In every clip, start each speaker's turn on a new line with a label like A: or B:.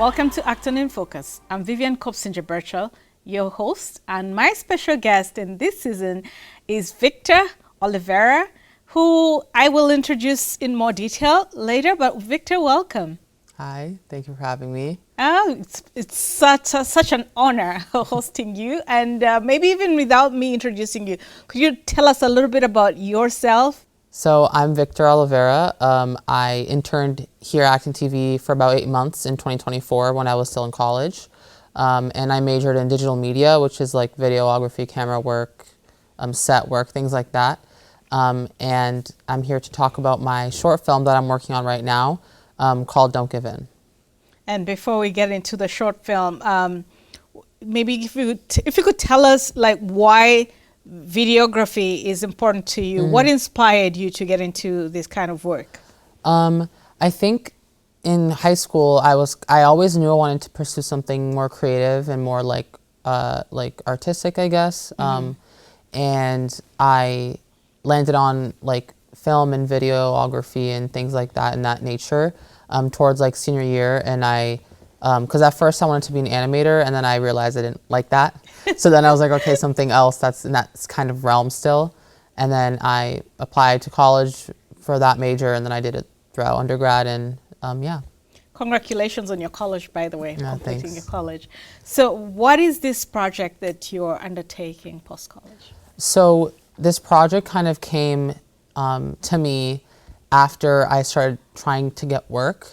A: Welcome to Acton in Focus. I'm Vivian Kopsinger-Birchall, your host, and my special guest in this season is Victor Oliveira, who I will introduce in more detail later. But Victor, welcome.
B: Hi, thank you for having me.
A: Oh, it's such an honor hosting you, and maybe even without me introducing you, could you tell us a little bit about yourself?
B: So I'm Victor Oliveira. I interned here at ActonTV for about 8 months in 2024 when I was still in college. And I majored in digital media, which is like videography, camera work, set work, things like that. And I'm here to talk about my short film that I'm working on right now called Don't Give In.
A: And before we get into the short film, maybe if you could tell us like why videography is important to you. Mm-hmm. What inspired you to get into this kind of work?
B: I think in high school I always knew I wanted to pursue something more creative and more like artistic, I guess. Mm-hmm. And I landed on like film and videography and things like that in that nature towards like senior year, and because at first I wanted to be an animator, and then I realized I didn't like that. So then I was like, okay, something else that's in that kind of realm still. And then I applied to college for that major, and then I did it throughout undergrad, and yeah.
A: Congratulations on your college, by the way, completing
B: thanks.
A: your college. So what is this project that you're undertaking post-college?
B: So this project kind of came to me after I started trying to get work.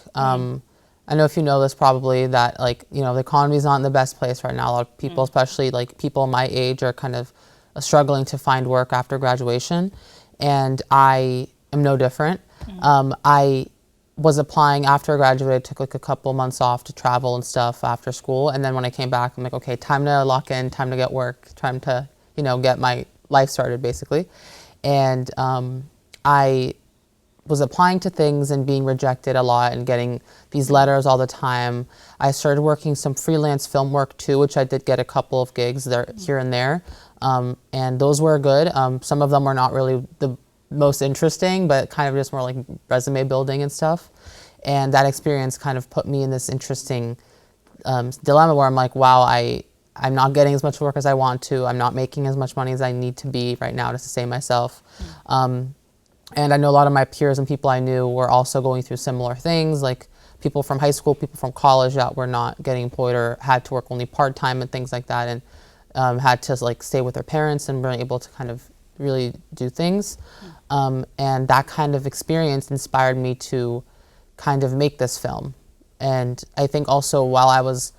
B: I know if you know this probably that the economy is not in the best place right now. A lot of people, especially like people my age, are kind of struggling to find work after graduation, and I am no different. I was applying after I graduated. I took like a couple months off to travel and stuff after school, and then when I came back, I'm like, okay, time to lock in, time to get work, time to get my life started basically. And I was applying to things and being rejected a lot and getting these letters all the time. I started working some freelance film work too, which I did get a couple of gigs there, here and there. And those were good. Some of them were not really the most interesting, but kind of just more like resume building and stuff. And that experience kind of put me in this interesting dilemma where I'm like, wow, I'm not getting as much work as I want to. I'm not making as much money as I need to be right now to sustain myself. And I know a lot of my peers and people I knew were also going through similar things, like people from high school, people from college that were not getting employed or had to work only part-time and things like that, and had to like stay with their parents and weren't able to kind of really do things. And that kind of experience inspired me to kind of make this film. And I think also while I was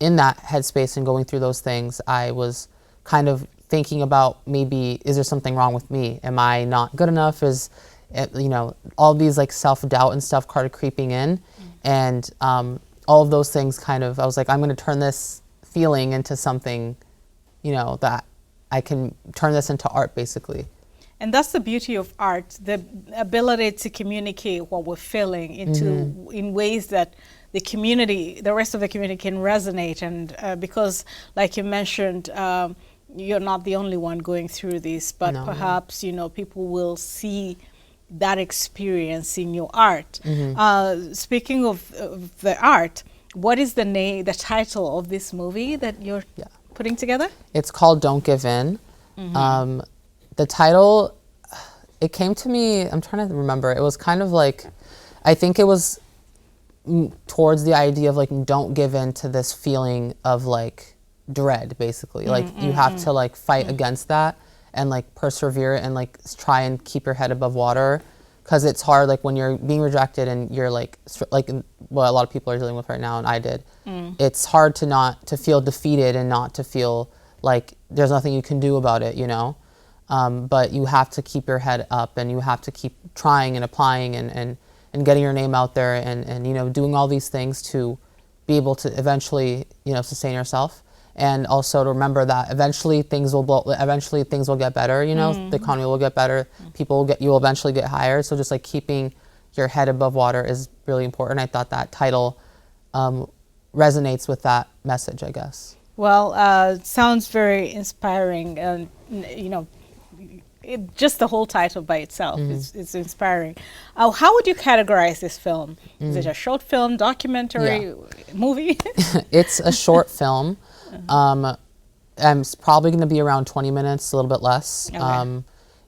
B: in that headspace and going through those things, I was kind of thinking about maybe, is there something wrong with me? Am I not good enough? Is, all these like self-doubt and stuff started creeping in. And all of those things kind of, I was like, I'm going to turn this feeling into something, that I can turn this into art basically.
A: And that's the beauty of art, the ability to communicate what we're feeling in ways that the rest of the community can resonate. And because like you mentioned, you're not the only one going through this, but perhaps, people will see that experience in your art. Speaking of the art, what is the title of this movie that you're putting together? It's
B: called Don't Give In. The title, it came to me, I'm trying to remember, it was kind of like, I think it was towards the idea of like, don't give in to this feeling of like dread basically. Like you have to like fight against that and like persevere and like try and keep your head above water, because it's hard like when you're being rejected and you're like what a lot of people are dealing with right now, and I did. It's hard to not to feel defeated and not to feel like there's nothing you can do about it, but you have to keep your head up and you have to keep trying and applying and getting your name out there and doing all these things to be able to eventually sustain yourself. And also to remember that eventually things will get better, the economy will get better, you will eventually get hired. So just like keeping your head above water is really important. I thought that title resonates with that message, I guess.
A: Well, it sounds very inspiring, and just the whole title by itself is inspiring. How would you categorize this film? Is it a short film, documentary, movie?
B: It's a short film. It's probably going to be around 20 minutes, a little bit less.
A: Okay.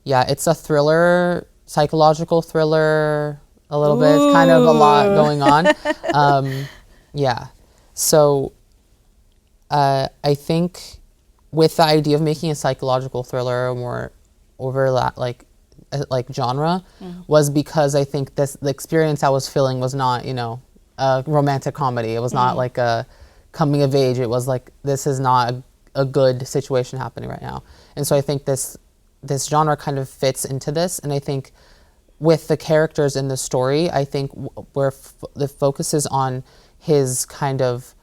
B: Yeah, it's a thriller, psychological thriller, a little bit. It's kind of a lot going on. Yeah. So I think with the idea of making a psychological thriller, a more overlap, like genre, was because I think the experience I was feeling was not, you know, a romantic comedy. It was not like a coming of age. It was like, this is not a good situation happening right now. And so I think this genre kind of fits into this. And I think with the characters in the story, I think where the focus is on his kind of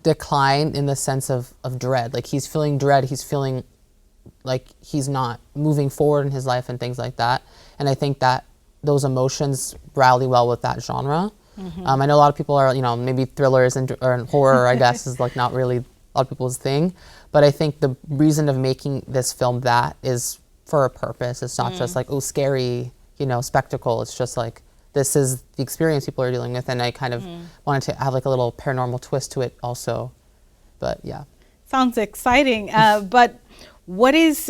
B: decline in the sense of dread. Like, he's feeling dread, he's feeling like he's not moving forward in his life and things like that. And I think that those emotions rally well with that genre. I know a lot of people are, you know, maybe thrillers or horror, I guess, is like not really a lot of people's thing. But I think the reason of making this film that is for a purpose. It's not just like, oh, scary, you know, spectacle. It's just like, this is the experience people are dealing with. And I kind of wanted to have like a little paranormal twist to it also. But yeah.
A: Sounds exciting. But what is,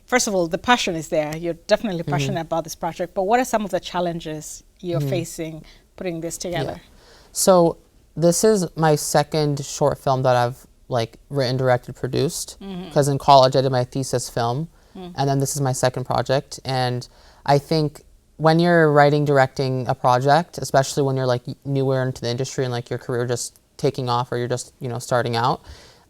A: first of all, the passion is there. You're definitely passionate about this project. But what are some of the challenges you're facing putting this together?
B: Yeah. So this is my second short film that I've like written, directed, produced. Because in college I did my thesis film. And then this is my second project. And I think when you're writing, directing a project, especially when you're like newer into the industry and like your career just taking off or you're just, you know, starting out,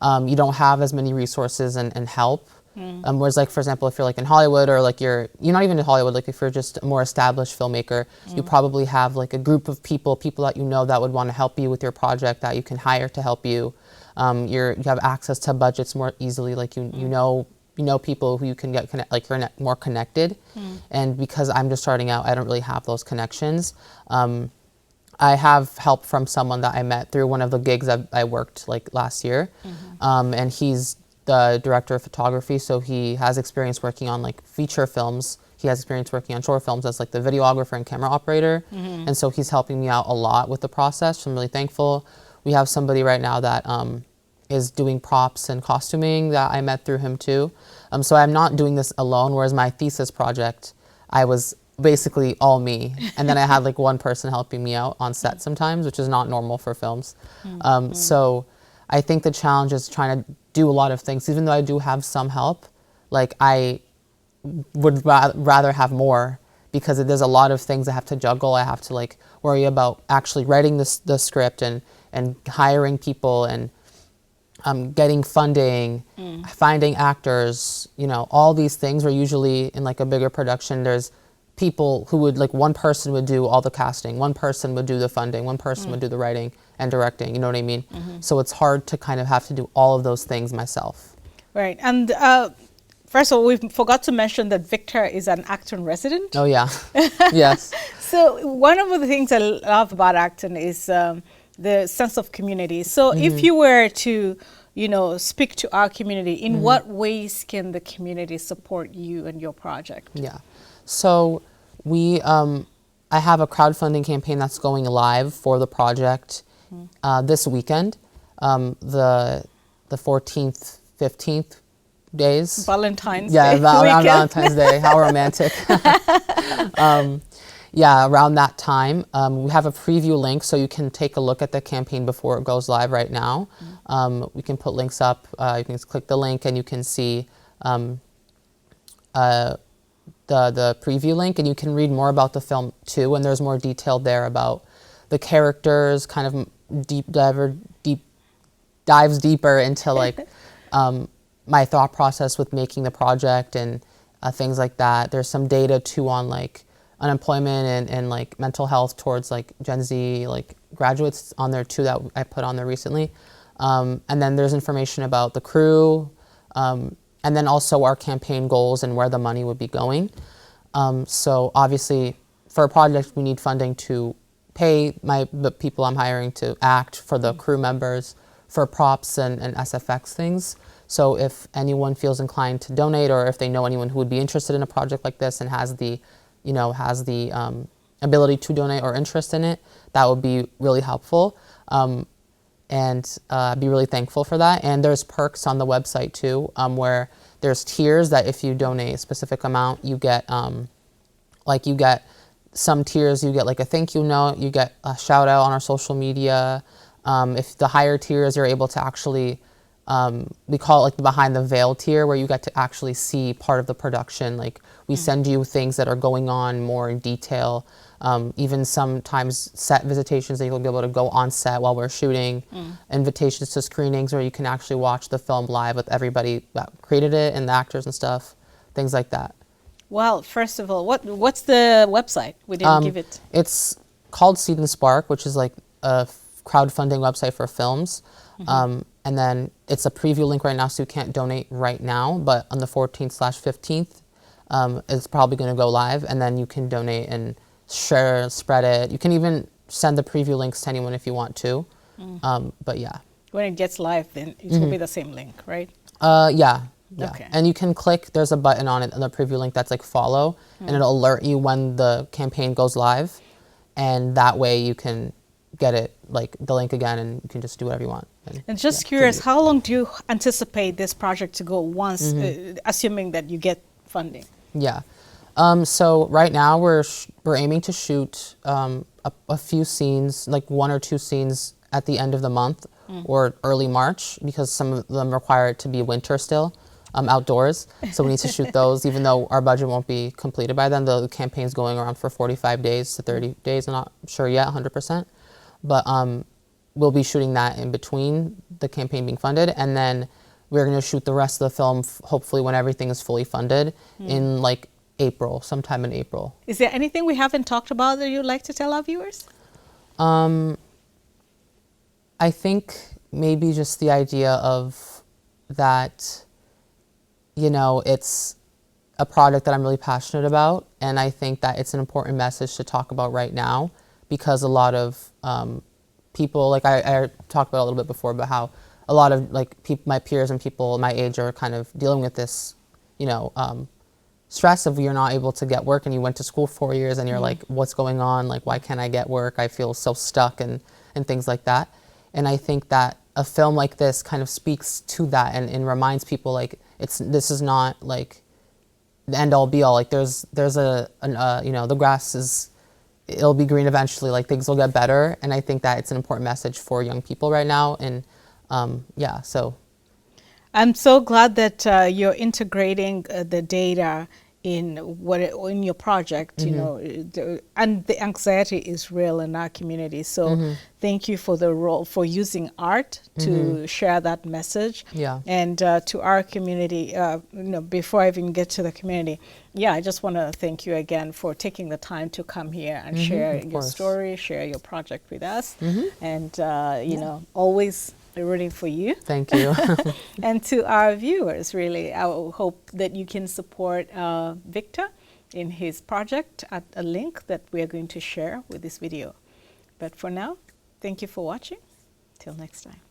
B: you don't have as many resources and help. Whereas like, for example, if you're like in Hollywood or like you're not even in Hollywood, like if you're just a more established filmmaker, you probably have like a group of people that you know that would want to help you with your project, that you can hire to help you. You have access to budgets more easily, like you know people who you can get like you're more connected. And because I'm just starting out, I don't really have those connections. I have help from someone that I met through one of the gigs I worked like last year. And he's the director of photography, so he has experience working on like feature films. He has experience working on short films as like the videographer and camera operator. And so he's helping me out a lot with the process, so I'm really thankful. We have somebody right now that is doing props and costuming that I met through him too. So I'm not doing this alone, whereas my thesis project, I was basically all me. And then I had like one person helping me out on set sometimes, which is not normal for films. So I think the challenge is trying to do a lot of things. Even though I do have some help, like I would rather have more, because there's a lot of things I have to juggle. I have to like worry about actually writing the script and hiring people and getting funding, finding actors, you know, all these things where usually in like a bigger production, there's people who would like, one person would do all the casting, one person would do the funding, one person would do the writing and directing, you know what I mean? So it's hard to kind of have to do all of those things myself.
A: Right. And first of all, we forgot to mention that Victor is an Acton resident.
B: Oh yeah, yes.
A: So one of the things I love about Acton is the sense of community. So if you were to, you know, speak to our community, in what ways can the community support you and your project? Yeah.
B: So we, I have a crowdfunding campaign that's going live for the project this weekend, the 14th, 15th days.
A: Valentine's
B: Day.
A: Yeah,
B: around Valentine's Day. How romantic. Yeah, around that time. We have a preview link, so you can take a look at the campaign before it goes live right now. We can put links up. You can just click the link and you can see the preview link, and you can read more about the film too, and there's more detail there about the characters, kind of dives deeper into like my thought process with making the project and things like that. There's some data too on like unemployment and like mental health towards like Gen Z like graduates on there too, that I put on there recently. And then there's information about the crew, and then also our campaign goals and where the money would be going. So obviously for a project we need funding to pay the people I'm hiring to act, for the crew members, for props and SFX things. So if anyone feels inclined to donate, or if they know anyone who would be interested in a project like this and has the, ability to donate or interest in it, that would be really helpful. And I'd be really thankful for that. And there's perks on the website too, where there's tiers that if you donate a specific amount, you get, you get some tiers, you get like a thank you note, you get a shout out on our social media. If the higher tiers, you're able to actually, we call it like the behind the veil tier, where you get to actually see part of the production. Like we send you things that are going on more in detail. Even sometimes set visitations that you'll be able to go on set while we're shooting, invitations to screenings where you can actually watch the film live with everybody that created it and the actors and stuff, things like that.
A: Well, first of all, what's the website? We didn't give it.
B: It's called Seed and Spark, which is like a crowdfunding website for films. And then it's a preview link right now, so you can't donate right now, but on the 14th/15th, it's probably going to go live, and then you can donate and share, spread it. You can even send the preview links to anyone if you want to. But yeah.
A: When it gets live, then it will be the same link, right?
B: Yeah.
A: Okay.
B: And you can click, there's a button on it, on the preview link that's like follow, and it'll alert you when the campaign goes live. And that way you can get it, like the link again, and you can just do whatever you want.
A: And just curious, how long do you anticipate this project to go once, assuming that you get funding?
B: Yeah. So right now we're aiming to shoot a few scenes, like 1 or 2 scenes at the end of the month or early March, because some of them require it to be winter still, outdoors. So we need to shoot those, even though our budget won't be completed by then. The campaign's going around for 45 days to 30 days. I'm not sure yet, 100%. But we'll be shooting that in between the campaign being funded, and then we're going to shoot the rest of the film, hopefully when everything is fully funded, in like April, sometime in April.
A: Is there anything we haven't talked about that you'd like to tell our viewers?
B: I think maybe just the idea of that, it's a project that I'm really passionate about, and I think that it's an important message to talk about right now, because a lot of people, like I talked about a little bit before, about how a lot of my peers and people my age are kind of dealing with this, stress of you're not able to get work, and you went to school 4 years and you're like, what's going on? Like, why can't I get work? I feel so stuck and things like that. And I think that a film like this kind of speaks to that and reminds people like this is not like the end all be all. Like there's the grass it'll be green eventually. Like things will get better. And I think that it's an important message for young people right now. And so.
A: I'm so glad that you're integrating the data in your project, and the anxiety is real in our community. So thank you for using art to share that message.
B: Yeah.
A: And to our community, before I even get to the community, I just want to thank you again for taking the time to come here and share your story, share your project with us, and always rooting for you.
B: Thank you.
A: And to our viewers, really, I hope that you can support Victor in his project at a link that we are going to share with this video. But for now, thank you for watching. Till next time.